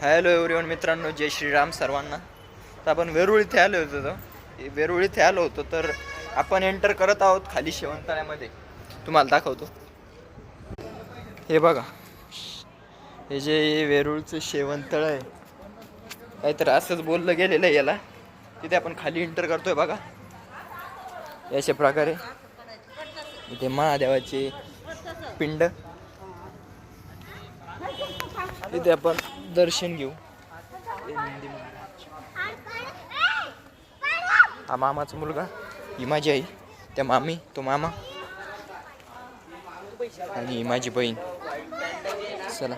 Hello everyone मित्रांनो, जय श्रीराम सर्वांना. तर आपण वेरूळ इथे आलो होतो तर आपण एंटर करत आहोत खाली शेवंतळ्यामध्ये. तुम्हाला दाखवतो. हे बघा, हे जे वेरूळचं शेवंतळ आहे, काहीतरी असंच बोललं गेलेलं आहे याला. तिथे आपण खाली एंटर करतोय बघा, अशा प्रकारे. इथे महादेवाचे पिंड, इथे आपण दर्शन घेऊ. हा मामाचा मुलगा, ही माझी आई, त्या मामी, तो मामा आणि ही माझी बहीण. चला.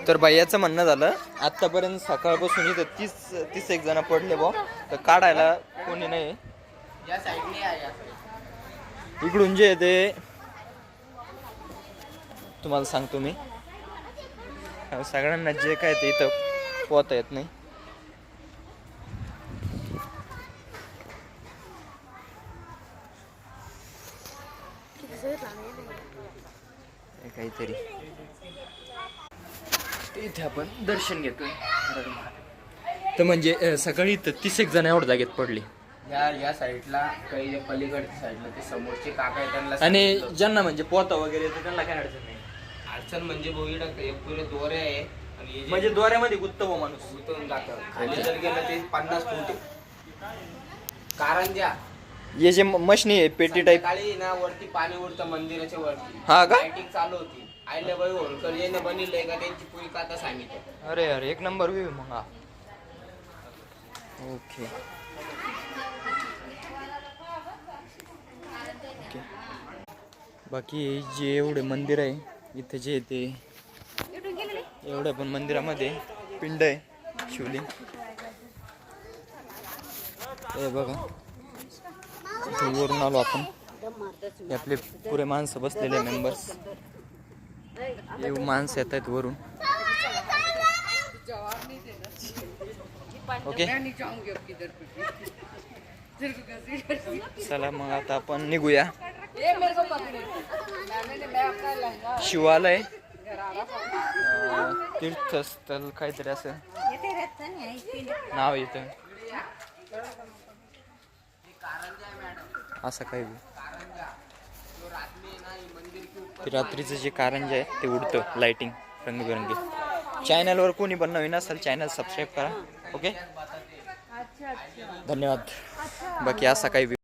तर भैयाचं म्हणणं झालं, आतापर्यंत सकाळपासून इथं 30 एक जण पडले बा, तर काढायला कोणी नाही. इकडून जे ते तुम्हाला सांगतो मी, सगळ्यांना जे काय ते इथं पोहता येत नाही. काहीतरी इथे आपण दर्शन घेतोय. तर म्हणजे सकाळी तर 30 एक जण एवढ्या जागेत पडली. या साईडला काही पलीकडच्या साईडला ते समोरचे काका आहेत त्यांना आणि ज्यांना म्हणजे पोहता वगैरे येतं त्यांना काय अडचण नाही. अडचण म्हणजे बोईडा पुरे दोरे आहे आणि म्हणजे दोऱ्यामध्ये गुत्तव माणूस गुंतवून जातं. खाली जर गेलं ते 50 फूट कारंजा. हे जे मशनी आहे पेटी टाईप, काळी ना वरती पाणी उडतं मंदिराच्या वरती. हा का? लाइटिंग चालू होती. आयल्याबाई होळकर याने बनवलंय का त्यांची पुरी कथा सांगितलं. अरे अरे, एक नंबर व्ह्यू मग हा. ओके. बाकी जे एवढे मंदिर आहे इथे, जे ते एवढ्या पण मंदिरामध्ये पिंड आहे, शिवलिंग. हे बघा, इथे वरून आलो आपण. हे आपले पुरे माणसं बसलेले मेंबर्स, हे माणसं येत आहेत वरून. ओके, चला मग आता आपण निघूया. शिवालय तीर्थस्थल काहीतरी असं नाव येतं, असं काही. ते रात्रीचं जे कारंजे आहे ते उडतं, लाइटिंग रंगबिरंगी. चॅनलवर कोणी पण नवीन असेल, चॅनल सबस्क्राईब करा. ओके, धन्यवाद. बाकी असा काही